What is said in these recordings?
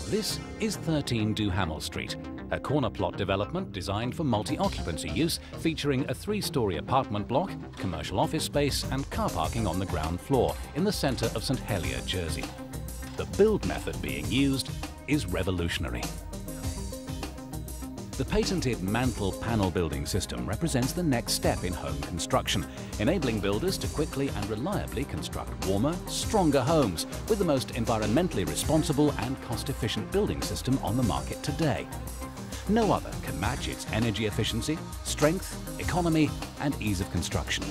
This is 13 Duhamel Street, a corner plot development designed for multi-occupancy use, featuring a 3-story apartment block, commercial office space and car parking on the ground floor in the centre of St Helier, Jersey. The build method being used is revolutionary. The patented Mantle Panel building system represents the next step in home construction, enabling builders to quickly and reliably construct warmer, stronger homes with the most environmentally responsible and cost-efficient building system on the market today. No other can match its energy efficiency, strength, economy and ease of construction.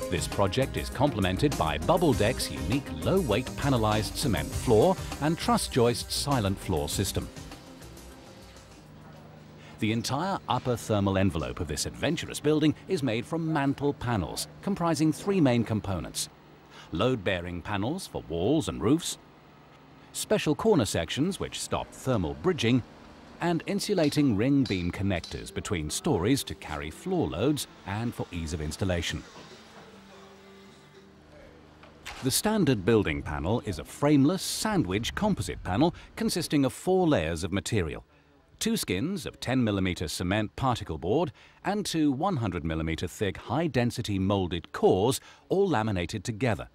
This project is complemented by Bubble Deck's unique low-weight panelized cement floor and truss joist silent floor system. The entire upper thermal envelope of this adventurous building is made from mantle panels, comprising 3 main components: load-bearing panels for walls and roofs, special corner sections which stop thermal bridging, and insulating ring beam connectors between stories to carry floor loads and for ease of installation. The standard building panel is a frameless sandwich composite panel consisting of 4 layers of material: 2 skins of 10mm cement particle board and 2 100mm thick high-density moulded cores, all laminated together.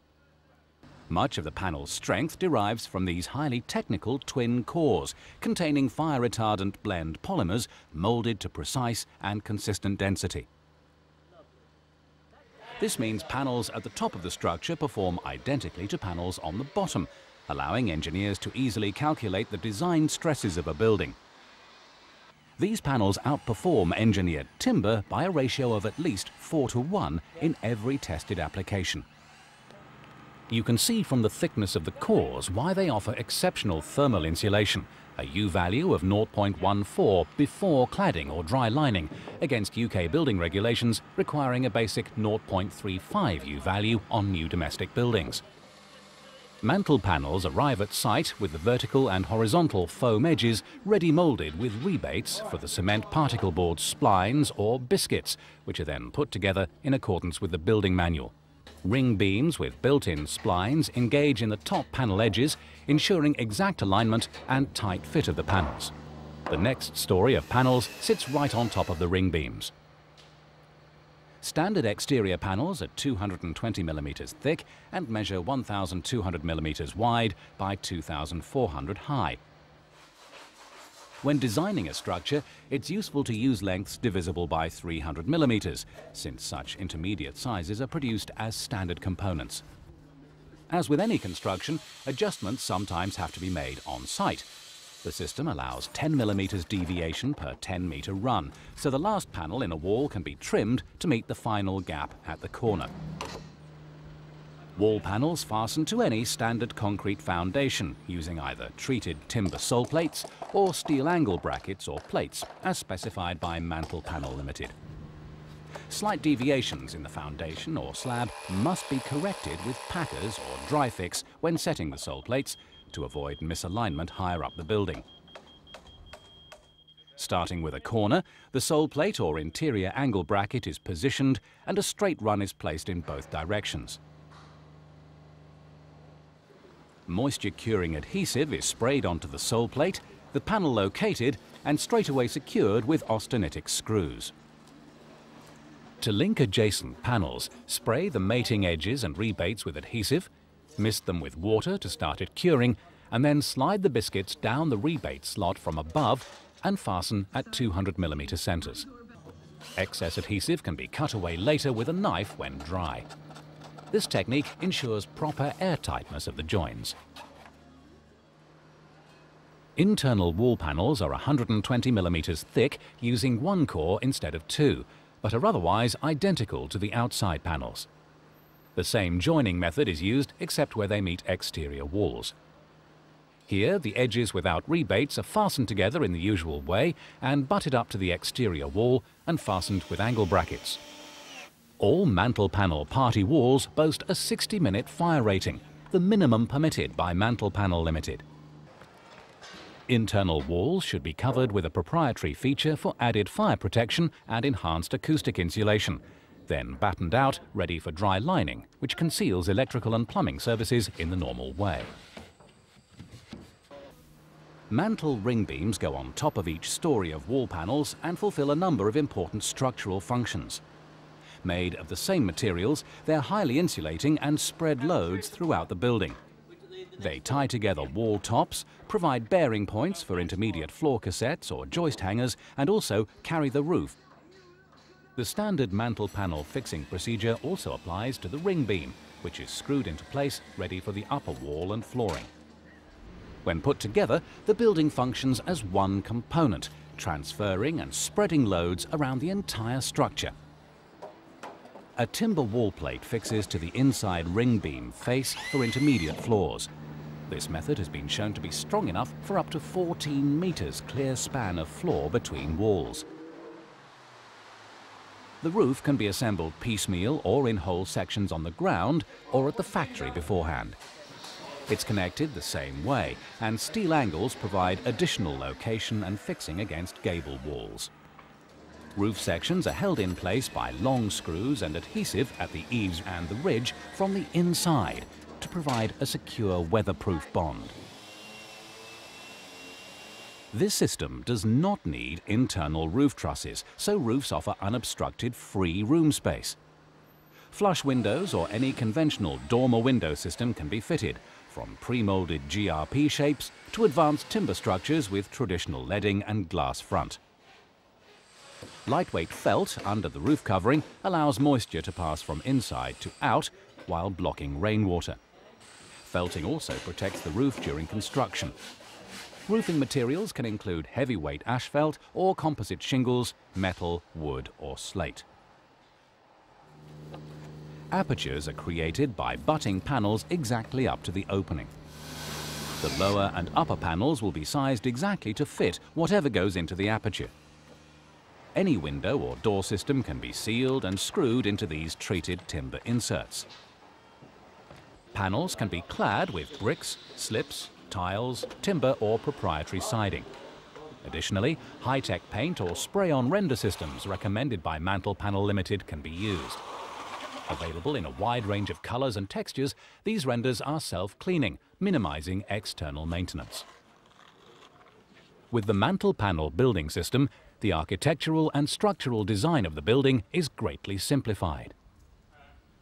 Much of the panel's strength derives from these highly technical twin cores, containing fire-retardant blend polymers moulded to precise and consistent density. This means panels at the top of the structure perform identically to panels on the bottom, allowing engineers to easily calculate the design stresses of a building. These panels outperform engineered timber by a ratio of at least 4:1 in every tested application. You can see from the thickness of the cores why they offer exceptional thermal insulation, a U value of 0.14 before cladding or dry lining, against UK building regulations requiring a basic 0.35 U value on new domestic buildings. Mantle panels arrive at site with the vertical and horizontal foam edges ready moulded with rebates for the cement particle board splines or biscuits, which are then put together in accordance with the building manual. Ring beams with built-in splines engage in the top panel edges, ensuring exact alignment and tight fit of the panels. The next story of panels sits right on top of the ring beams. Standard exterior panels are 220mm thick and measure 1,200mm wide by 2,400 high. When designing a structure, it's useful to use lengths divisible by 300mm, since such intermediate sizes are produced as standard components. As with any construction, adjustments sometimes have to be made on site. The system allows 10mm deviation per 10-meter run, so the last panel in a wall can be trimmed to meet the final gap at the corner. Wall panels fasten to any standard concrete foundation using either treated timber sole plates or steel angle brackets or plates, as specified by Mantle Panel Limited. Slight deviations in the foundation or slab must be corrected with packers or dry fix when setting the sole plates, to avoid misalignment higher up the building. Starting with a corner, the sole plate or interior angle bracket is positioned and a straight run is placed in both directions. Moisture-curing adhesive is sprayed onto the sole plate, the panel located and straightaway secured with austenitic screws. To link adjacent panels, spray the mating edges and rebates with adhesive, mist them with water to start it curing, and then slide the biscuits down the rebate slot from above and fasten at 200mm centers. Excess adhesive can be cut away later with a knife when dry. This technique ensures proper airtightness of the joins. Internal wall panels are 120mm thick, using 1 core instead of 2, but are otherwise identical to the outside panels. The same joining method is used except where they meet exterior walls. Here, the edges without rebates are fastened together in the usual way and butted up to the exterior wall and fastened with angle brackets. All Mantle Panel party walls boast a 60-minute fire rating, the minimum permitted by Mantle Panel Limited. Internal walls should be covered with a proprietary feature for added fire protection and enhanced acoustic insulation, then battened out, ready for dry lining, which conceals electrical and plumbing services in the normal way. Mantle ring beams go on top of each story of wall panels and fulfill a number of important structural functions. Made of the same materials, they're highly insulating and spread loads throughout the building. They tie together wall tops, provide bearing points for intermediate floor cassettes or joist hangers, and also carry the roof. The standard mantle panel fixing procedure also applies to the ring beam, which is screwed into place ready for the upper wall and flooring. When put together, the building functions as one component, transferring and spreading loads around the entire structure. A timber wall plate fixes to the inside ring beam face for intermediate floors. This method has been shown to be strong enough for up to 14 meters clear span of floor between walls. The roof can be assembled piecemeal or in whole sections on the ground or at the factory beforehand. It's connected the same way, and steel angles provide additional location and fixing against gable walls. Roof sections are held in place by long screws and adhesive at the eaves and the ridge from the inside to provide a secure weatherproof bond. This system does not need internal roof trusses, so roofs offer unobstructed free room space. Flush windows or any conventional dormer window system can be fitted, from pre-molded GRP shapes to advanced timber structures with traditional leading and glass front. Lightweight felt under the roof covering allows moisture to pass from inside to out while blocking rainwater. Felting also protects the roof during construction. Roofing materials can include heavyweight asphalt or composite shingles, metal, wood or slate. Apertures are created by butting panels exactly up to the opening. The lower and upper panels will be sized exactly to fit whatever goes into the aperture. Any window or door system can be sealed and screwed into these treated timber inserts. Panels can be clad with bricks, slips, tiles, timber or proprietary siding. Additionally, high-tech paint or spray-on render systems recommended by Mantle Panel Limited can be used. Available in a wide range of colors and textures, these renders are self-cleaning, minimizing external maintenance. With the Mantle Panel Building System, the architectural and structural design of the building is greatly simplified.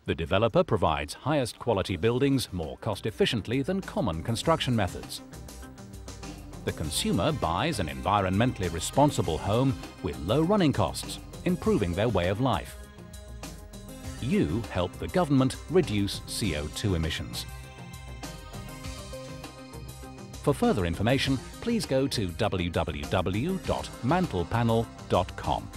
The developer provides highest quality buildings more cost efficiently than common construction methods. The consumer buys an environmentally responsible home with low running costs, improving their way of life. You help the government reduce CO2 emissions. For further information, please go to www.mantlepanel.com.